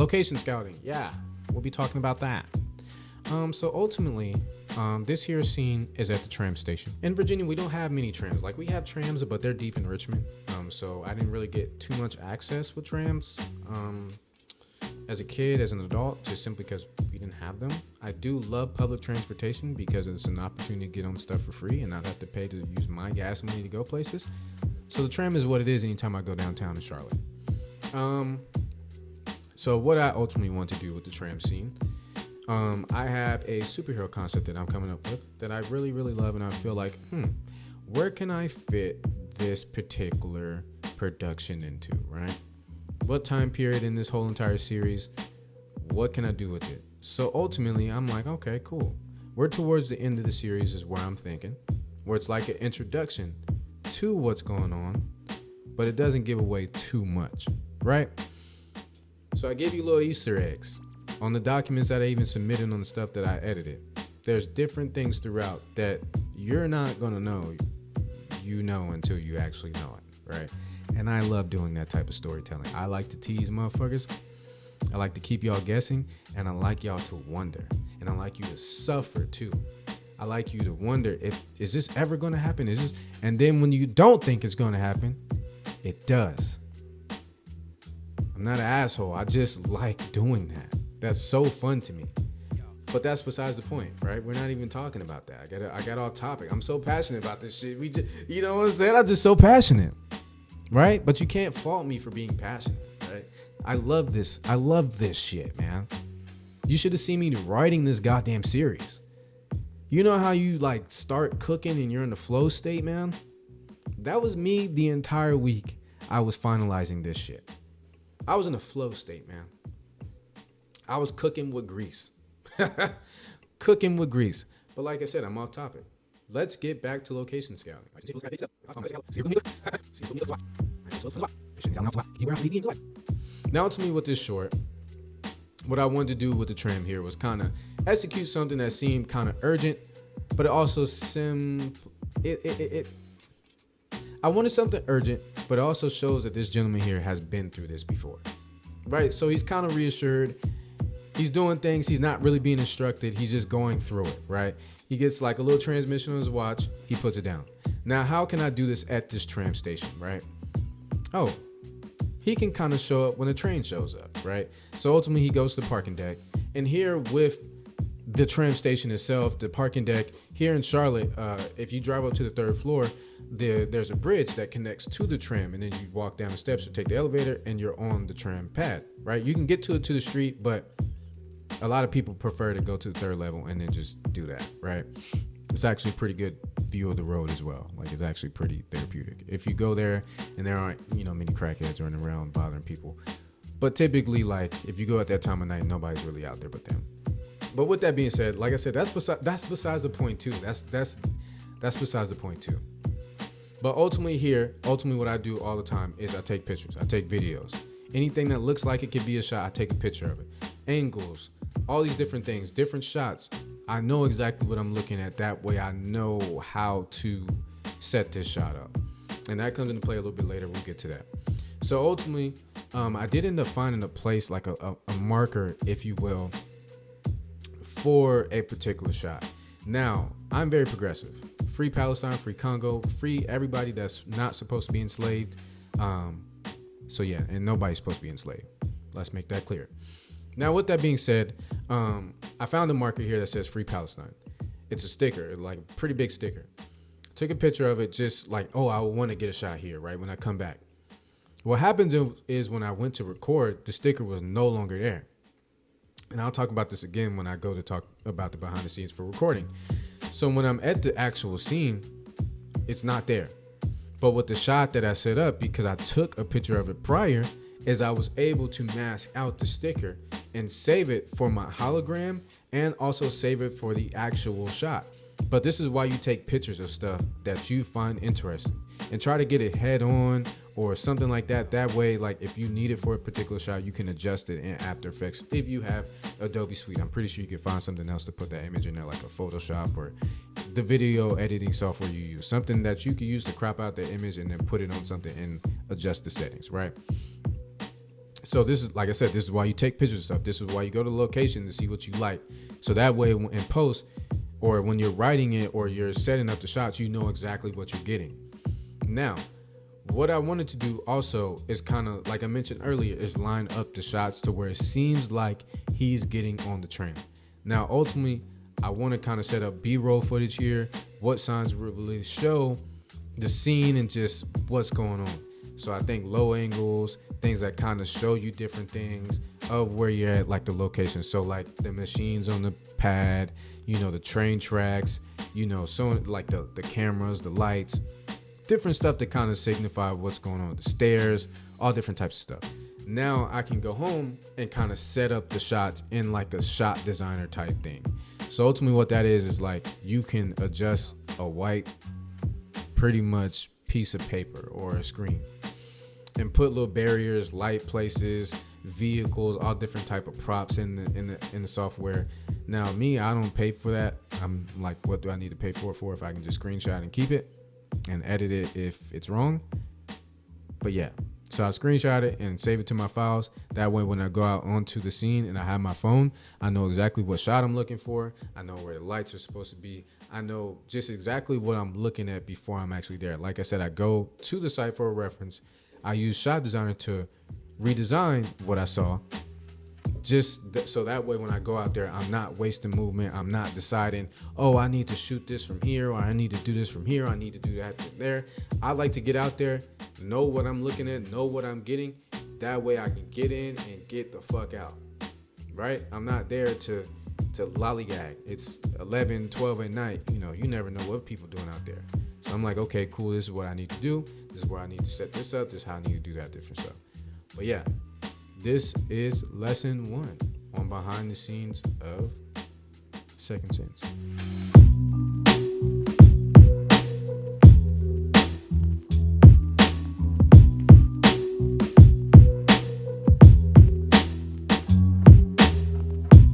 Location scouting. Yeah, we'll be talking about that. So ultimately, this here scene is at the tram station. In Virginia, we don't have many trams. Like, we have trams, but they're deep in Richmond. So I didn't really get too much access with trams as a kid, as an adult, just simply because we didn't have them. I do love public transportation because it's an opportunity to get on stuff for free and not have to pay to use my gas money to go places. So the tram is what it is anytime I go downtown in Charlotte. So what I ultimately want to do with the tram scene, I have a superhero concept that I'm coming up with that I really, really love, and I feel like, where can I fit this particular production into, right? What time period in this whole entire series? What can I do with it? So ultimately, I'm like, okay, cool. We're towards the end of the series is where I'm thinking, where it's like an introduction to what's going on, but it doesn't give away too much, right? So I gave you little Easter eggs on the documents that I even submitted on the stuff that I edited. There's different things throughout that you're not going to know, until you actually know it, right? And I love doing that type of storytelling. I like to tease motherfuckers. I like to keep y'all guessing, and I like y'all to wonder. And I like you to suffer too. I like you to wonder, is this ever going to happen? And then when you don't think it's going to happen, it does. I'm not an asshole. I just like doing that. That's so fun to me. But that's besides the point, right? We're not even talking about that. I got off topic. I'm so passionate about this shit. You know what I'm saying? I'm just so passionate, right? But you can't fault me for being passionate, right? I love this. I love this shit, man. You should have seen me writing this goddamn series. You know how you like start cooking and you're in the flow state, man? That was me the entire week I was finalizing this shit. I was in a flow state, man. I was cooking with grease. Cooking with grease. But like I said, I'm off topic. Let's get back to location scouting. Now to me with this short, what I wanted to do with the tram here was kind of execute something that seemed kind of urgent, but it also I wanted something urgent, but it also shows that this gentleman here has been through this before, right? So he's kind of reassured. He's doing things. He's not really being instructed. He's just going through it, right? He gets like a little transmission on his watch. He puts it down. Now, how can I do this at this tram station, right? Oh, he can kind of show up when the train shows up, right? So ultimately, he goes to the parking deck. And here with the tram station itself, the parking deck here in Charlotte, if you drive up to the third floor, there's a bridge that connects to the tram, and then you walk down the steps or take the elevator, and you're on the tram pad, right? You can get to the street, but a lot of people prefer to go to the third level and then just do that, right? It's actually a pretty good view of the road as well. Like, it's actually pretty therapeutic. If you go there and there aren't, many crackheads running around bothering people. But typically, like, if you go at that time of night, nobody's really out there but them. But with that being said, like I said, that's besides the point too. That's besides the point too. But ultimately what I do all the time is I take pictures. I take videos. Anything that looks like it could be a shot, I take a picture of it. Angles, all these different things, different shots. I know exactly what I'm looking at. That way I know how to set this shot up. And that comes into play a little bit later. We'll get to that. So ultimately, I did end up finding a place, like a marker, if you will, for a particular shot. Now, I'm very progressive. Free Palestine, free Congo, free everybody that's not supposed to be enslaved. So yeah, and nobody's supposed to be enslaved. Let's make that clear. Now, with that being said, I found a marker here that says Free Palestine. It's a sticker, like a pretty big sticker. Took a picture of it, just like, oh, I want to get a shot here, right, when I come back. What happens is when I went to record, the sticker was no longer there. And I'll talk about this again when I go to talk about the behind the scenes for recording. So when I'm at the actual scene, it's not there. But with the shot that I set up, because I took a picture of it prior, is I was able to mask out the sticker and save it for my hologram and also save it for the actual shot. But this is why you take pictures of stuff that you find interesting and try to get it head on or something like that. That way, like if you need it for a particular shot, you can adjust it in After Effects. If you have Adobe Suite, I'm pretty sure you can find something else to put that image in there, like a Photoshop or the video editing software you use. Something that you can use to crop out the image and then put it on something and adjust the settings, right? So this is, like I said, this is why you take pictures of stuff. This is why you go to the location to see what you like. So that way in post, or when you're writing it or you're setting up the shots, you know exactly what you're getting. Now, what I wanted to do also is kind of, like I mentioned earlier, is line up the shots to where it seems like he's getting on the train. Now, ultimately, I want to kind of set up B-roll footage here, what signs really show the scene and just what's going on. So I think low angles, things that kind of show you different things of where you're at, like the location. So like the machines on the pad, you know, the train tracks, you know, so like the cameras, the lights, different stuff that kind of signify what's going on, the stairs, all different types of stuff. Now I can go home and kind of set up the shots in like a shot designer type thing. So ultimately what that is like you can adjust a white pretty much piece of paper or a screen and put little barriers, light places, vehicles, all different type of props in the software. Now me, I don't pay for that. I'm like, what do I need to pay for if I can just screenshot and keep it and edit it if it's wrong? But yeah, so I screenshot it and save it to my files. That way when I go out onto the scene and I have my phone, I know exactly what shot I'm looking for. I know where the lights are supposed to be. I know just exactly what I'm looking at before I'm actually there. Like I said, I go to the site for a reference. I use Shot Designer to redesign what I saw, so that way when I go out there, I'm not wasting movement. I'm not deciding, oh, I need to shoot this from here, or I need to do this from here, I need to do that from there. I like to get out there, know what I'm looking at, know what I'm getting. That way I can get in and get the fuck out, right? I'm not there to lollygag. It's 11, 12 at night. You know, you never know what people doing out there. So I'm like, okay, cool. This is what I need to do. This is where I need to set this up. This is how I need to do that different stuff. But yeah, this is lesson 1 on behind the scenes of Second Sense.